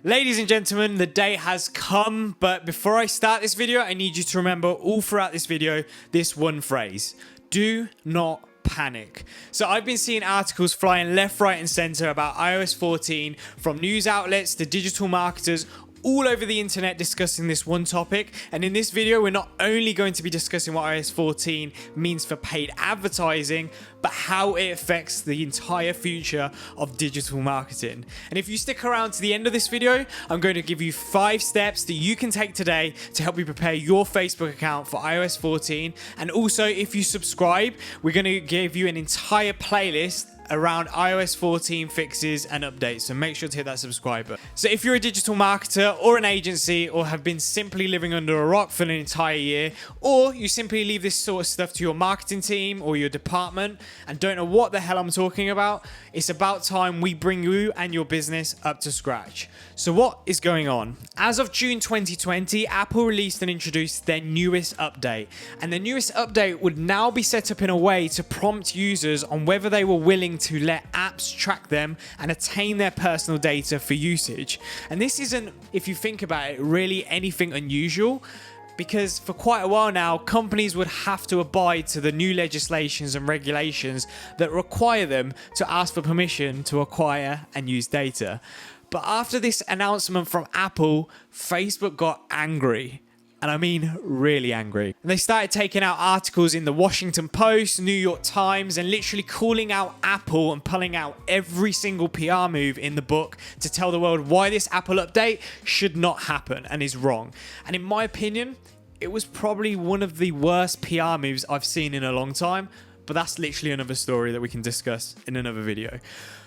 Ladies and gentlemen, the day has come, but before I start this video, I need you to remember all throughout this video, this one phrase. Do not panic. So I've been seeing articles flying left, right, and center about iOS 14 from news outlets to digital marketers all over the internet discussing this one topic. And in this video, we're not only going to be discussing what iOS 14 means for paid advertising, but how it affects the entire future of digital marketing. And if you stick around to the end of this video, I'm going to give you 5 steps that you can take today to help you prepare your Facebook account for iOS 14. And also, if you subscribe, we're going to give you an entire playlist around iOS 14 fixes and updates, so make sure to hit that subscribe button. So if you're a digital marketer or an agency, or have been simply living under a rock for an entire year, or you simply leave this sort of stuff to your marketing team or your department and don't know what the hell I'm talking about, it's about time we bring you and your business up to scratch. So what is going on? As of June 2020, Apple released and introduced their newest update, and the newest update would now be set up in a way to prompt users on whether they were willing to let apps track them and attain their personal data for usage. And this isn't, if you think about it, really anything unusual, because for quite a while now, companies would have to abide to the new legislations and regulations that require them to ask for permission to acquire and use data. But after this announcement from Apple, Facebook got angry. And I mean really angry. And they started taking out articles in the Washington Post, New York Times, and literally calling out Apple and pulling out every single PR move in the book to tell the world why this Apple update should not happen and is wrong. And in my opinion, it was probably one of the worst PR moves I've seen in a long time, but that's literally another story that we can discuss in another video.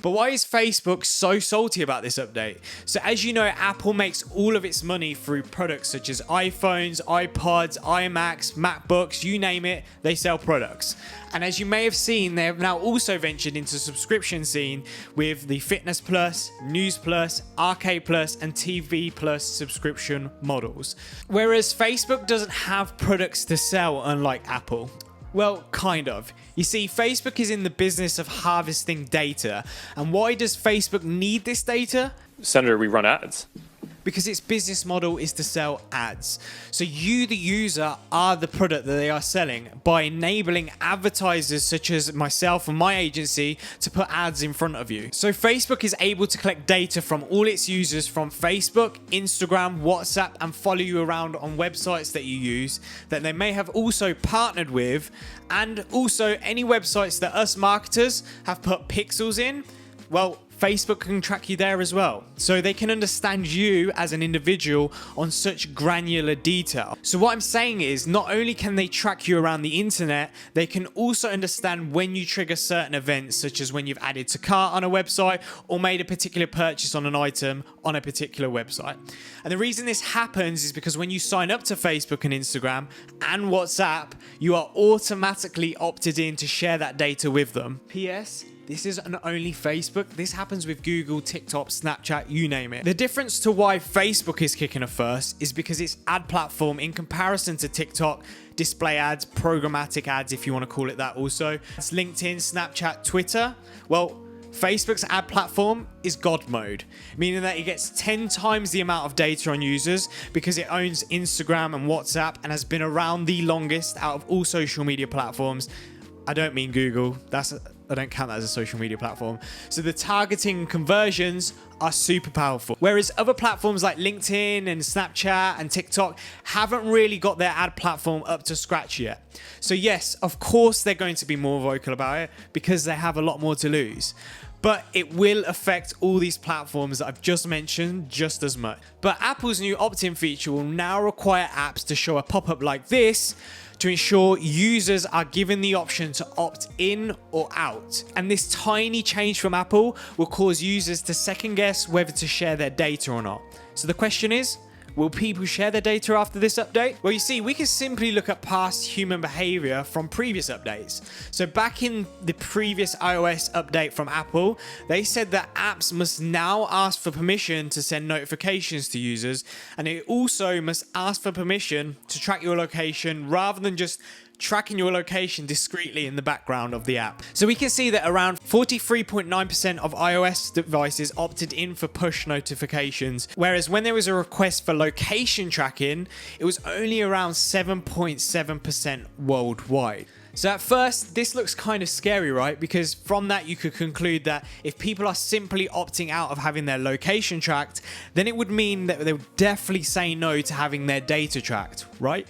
But why is Facebook so salty about this update? So as you know, Apple makes all of its money through products such as iPhones, iPods, iMacs, MacBooks, you name it, they sell products. And as you may have seen, they have now also ventured into subscription scene with the Fitness Plus, News Plus, Arcade Plus, and TV Plus subscription models. Whereas Facebook doesn't have products to sell, unlike Apple. Well, kind of. You see, Facebook is in the business of harvesting data. And why does Facebook need this data? Senator, we run ads. Because its business model is to sell ads. So you, the user, are the product that they are selling by enabling advertisers such as myself and my agency to put ads in front of you. So Facebook is able to collect data from all its users from Facebook, Instagram, WhatsApp, and follow you around on websites that you use that they may have also partnered with, and also any websites that us marketers have put pixels in. Well, Facebook can track you there as well. So they can understand you as an individual on such granular detail. So what I'm saying is, not only can they track you around the internet, they can also understand when you trigger certain events, such as when you've added to cart on a website or made a particular purchase on an item on a particular website. And the reason this happens is because when you sign up to Facebook and Instagram and WhatsApp, you are automatically opted in to share that data with them. PS, this isn't only Facebook. This happens with Google, TikTok, Snapchat, you name it. The difference to why Facebook is kicking off first is because its ad platform, in comparison to TikTok, display ads, programmatic ads, if you want to call it that also, it's LinkedIn, Snapchat, Twitter. Well, Facebook's ad platform is God mode, meaning that it gets 10 times the amount of data on users because it owns Instagram and WhatsApp and has been around the longest out of all social media platforms. I don't mean Google. I don't count that as a social media platform. So the targeting conversions are super powerful. Whereas other platforms like LinkedIn and Snapchat and TikTok haven't really got their ad platform up to scratch yet. So yes, of course they're going to be more vocal about it because they have a lot more to lose. But it will affect all these platforms that I've just mentioned just as much. But Apple's new opt-in feature will now require apps to show a pop-up like this to ensure users are given the option to opt in or out. And this tiny change from Apple will cause users to second guess whether to share their data or not. So the question is, will people share their data after this update? Well, you see, we can simply look at past human behavior from previous updates. So back in the previous iOS update from Apple, they said that apps must now ask for permission to send notifications to users, and it also must ask for permission to track your location rather than just tracking your location discreetly in the background of the app. So we can see that around 43.9% of iOS devices opted in for push notifications, whereas when there was a request for location tracking, it was only around 7.7% worldwide. So at first, this looks kind of scary, right? Because from that, you could conclude that if people are simply opting out of having their location tracked, then it would mean that they would definitely say no to having their data tracked, right?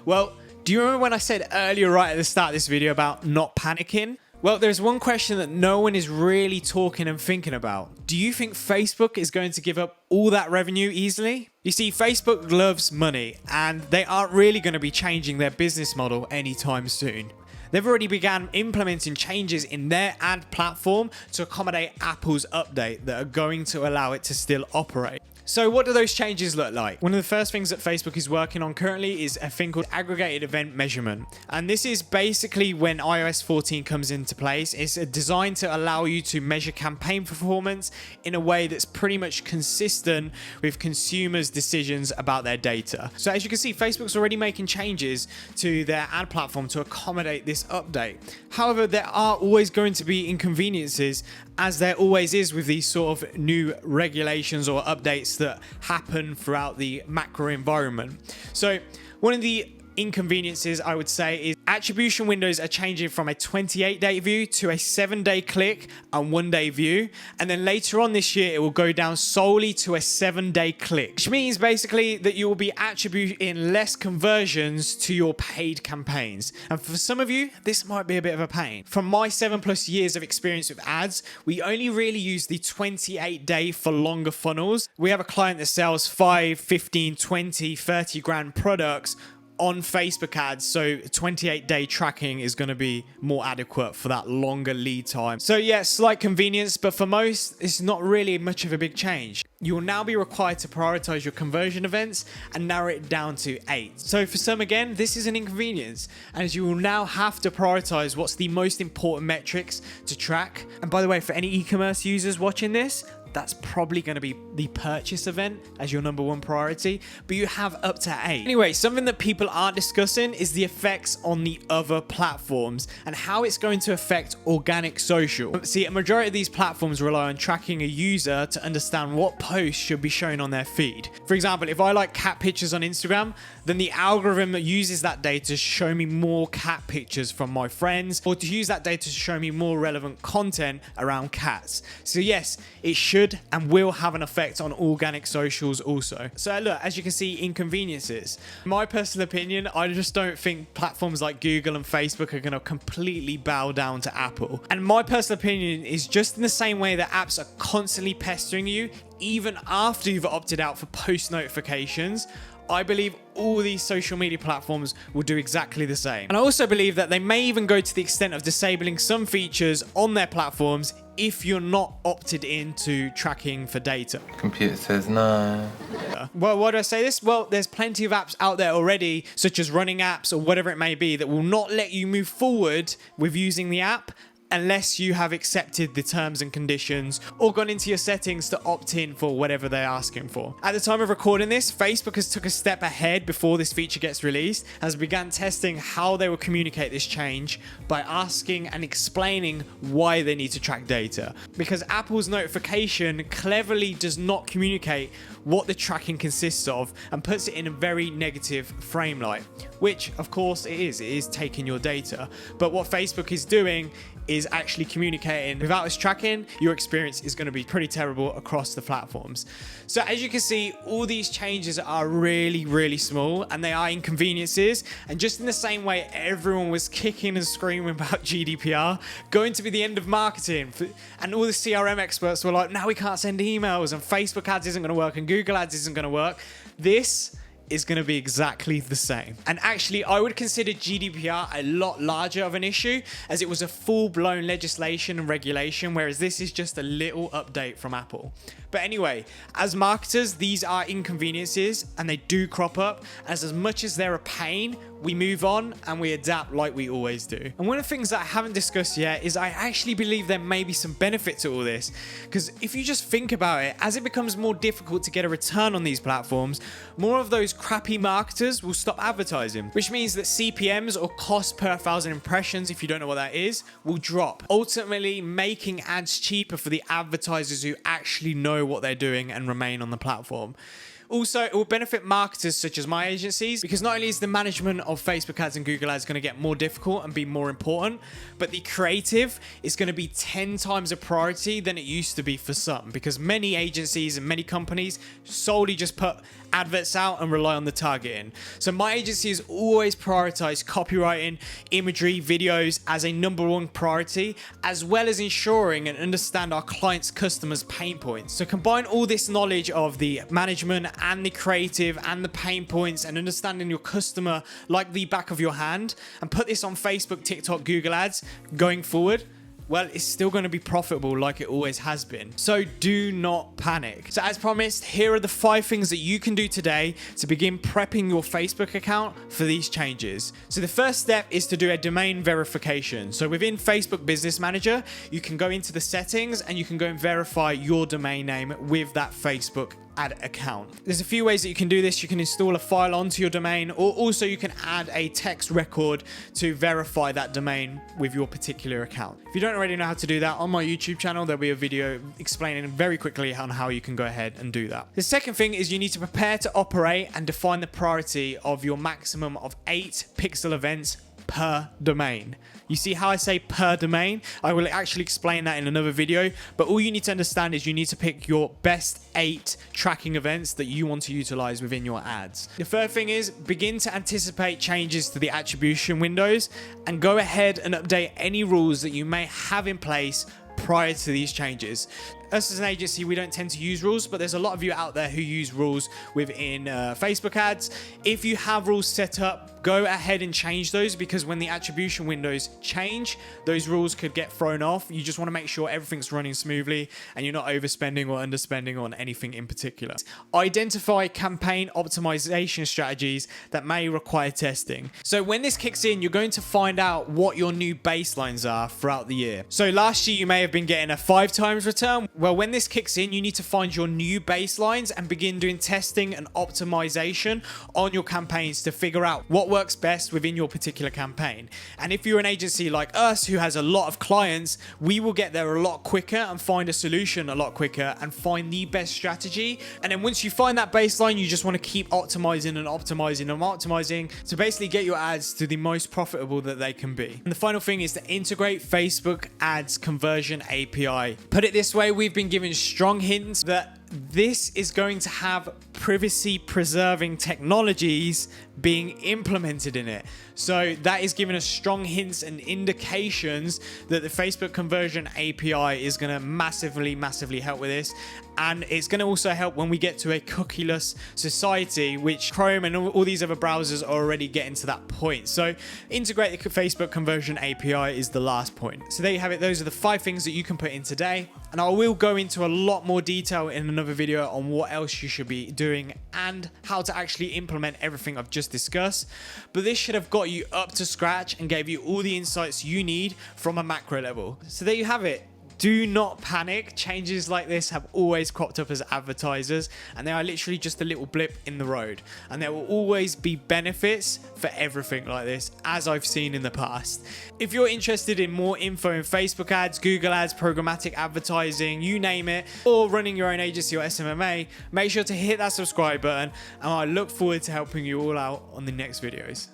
Well, do you remember when I said earlier right at the start of this video about not panicking? Well, there's one question that no one is really talking and thinking about. Do you think Facebook is going to give up all that revenue easily? You see, Facebook loves money, and they aren't really going to be changing their business model anytime soon. They've already begun implementing changes in their ad platform to accommodate Apple's update that are going to allow it to still operate. So what do those changes look like? One of the first things that Facebook is working on currently is a thing called aggregated event measurement. And this is basically when iOS 14 comes into place. It's designed to allow you to measure campaign performance in a way that's pretty much consistent with consumers' decisions about their data. So as you can see, Facebook's already making changes to their ad platform to accommodate this update. However, there are always going to be inconveniences, as there always is with these sort of new regulations or updates that happen throughout the macro environment. So one of the inconveniences I would say is attribution windows are changing from a 28-day view to a 7-day click and 1-day view, and then later on this year it will go down solely to a 7-day click, which means basically that you will be attributing less conversions to your paid campaigns. And for some of you, this might be a bit of a pain. From my 7+ years of experience with ads, we only really use the 28-day for longer funnels. We have a client that sells 5, 15, 20, 30 grand products on Facebook ads, so 28-day tracking is going to be more adequate for that longer lead time. So yeah, slight convenience, but for most, it's not really much of a big change. You will now be required to prioritize your conversion events and narrow it down to 8. So for some, again, this is an inconvenience, as you will now have to prioritize what's the most important metrics to track. And by the way, for any e-commerce users watching this, that's probably going to be the purchase event as your number one priority, but you have up to 8. Anyway, something that people aren't discussing is the effects on the other platforms and how it's going to affect organic social. See, a majority of these platforms rely on tracking a user to understand what posts should be shown on their feed. For example, if I like cat pictures on Instagram, then the algorithm that uses that data to show me more cat pictures from my friends, or to use that data to show me more relevant content around cats. So yes, it should and will have an effect on organic socials also. So look, as you can see, inconveniences. In my personal opinion, I just don't think platforms like Google and Facebook are going to completely bow down to Apple. And my personal opinion is just in the same way that apps are constantly pestering you, even after you've opted out for post notifications, I believe all these social media platforms will do exactly the same. And I also believe that they may even go to the extent of disabling some features on their platforms if you're not opted into tracking for data. Computer says no. Well, why do I say this? Well, there's plenty of apps out there already, such as running apps or whatever it may be, that will not let you move forward with using the app unless you have accepted the terms and conditions or gone into your settings to opt in for whatever they're asking for. At the time of recording this, Facebook has took a step ahead before this feature gets released, has begun testing how they will communicate this change by asking and explaining why they need to track data. Because Apple's notification cleverly does not communicate what the tracking consists of and puts it in a very negative frame light, which of course it is taking your data. But what Facebook is doing is actually communicating without this tracking, your experience is going to be pretty terrible across the platforms. So as you can see, all these changes are really, really small and they are inconveniences. And just in the same way everyone was kicking and screaming about GDPR going to be the end of marketing, and all the CRM experts were like, now we can't send emails and Facebook ads isn't going to work and Google ads isn't going to work, this is going to be exactly the same. And actually, I would consider GDPR a lot larger of an issue, as it was a full-blown legislation and regulation, whereas this is just a little update from Apple. But anyway, as marketers, these are inconveniences and they do crop up, as much as they're a pain, we move on and we adapt like we always do. And one of the things that I haven't discussed yet is I actually believe there may be some benefit to all this. Because if you just think about it, as it becomes more difficult to get a return on these platforms, more of those crappy marketers will stop advertising, which means that CPMs, or cost per 1,000 impressions, if you don't know what that is, will drop, ultimately making ads cheaper for the advertisers who actually know what they're doing and remain on the platform. Also, it will benefit marketers such as my agencies, because not only is the management of Facebook ads and Google ads going to get more difficult and be more important, but the creative is going to be 10 times a priority than it used to be for some, because many agencies and many companies solely just put adverts out and rely on the targeting. So my agency has always prioritized copywriting, imagery, videos as a #1 priority, as well as ensuring and understand our clients' customers' pain points. So combine all this knowledge of the management and the creative and the pain points and understanding your customer like the back of your hand, and put this on Facebook, TikTok, Google ads going forward. Well, it's still going to be profitable like it always has been. So do not panic. So as promised, here are the 5 things that you can do today to begin prepping your Facebook account for these changes. So the first step is to do a domain verification. So within Facebook Business Manager, you can go into the settings and you can go and verify your domain name with that Facebook ad account. There's a few ways that you can do this. You can install a file onto your domain, or also you can add a text record to verify that domain with your particular account. If you don't already know how to do that, on my YouTube channel there'll be a video explaining very quickly on how you can go ahead and do that. The second thing is you need to prepare to operate and define the priority of your maximum of 8 pixel events per domain. You see how I say per domain? I will actually explain that in another video, but all you need to understand is you need to pick your best 8 tracking events that you want to utilize within your ads. The third thing is begin to anticipate changes to the attribution windows and go ahead and update any rules that you may have in place prior to these changes. Us as an agency, we don't tend to use rules, but there's a lot of you out there who use rules within Facebook ads. If you have rules set up, go ahead and change those, because when the attribution windows change, those rules could get thrown off. You just want to make sure everything's running smoothly and you're not overspending or underspending on anything in particular. Identify campaign optimization strategies that may require testing. So when this kicks in, you're going to find out what your new baselines are throughout the year. So last year, you may have been getting a 5 times return. Well, when this kicks in, you need to find your new baselines and begin doing testing and optimization on your campaigns to figure out what works best within your particular campaign. And if you're an agency like us who has a lot of clients, we will get there a lot quicker and find a solution a lot quicker and find the best strategy. And then once you find that baseline, you just want to keep optimizing and optimizing and optimizing to basically get your ads to the most profitable that they can be. And the final thing is to integrate Facebook ads conversion API. Put it this way, we've been given strong hints that this is going to have privacy preserving technologies being implemented in it. So that is giving us strong hints and indications that the Facebook conversion API is going to massively help with this. And it's going to also help when we get to a cookieless society, which Chrome and all these other browsers are already getting to that point. So integrate the Facebook conversion API is the last point. So there you have it. Those are the 5 things that you can put in today. And I will go into a lot more detail in another video on what else you should be doing and how to actually implement everything I've just discussed. But this should have got you up to scratch and gave you all the insights you need from a macro level. So there you have it. Do not panic. Changes like this have always cropped up as advertisers, and they are literally just a little blip in the road. And there will always be benefits for everything like this, as I've seen in the past. If you're interested in more info in Facebook ads, Google ads, programmatic advertising, you name it, or running your own agency or SMMA, make sure to hit that subscribe button, and I look forward to helping you all out on the next videos.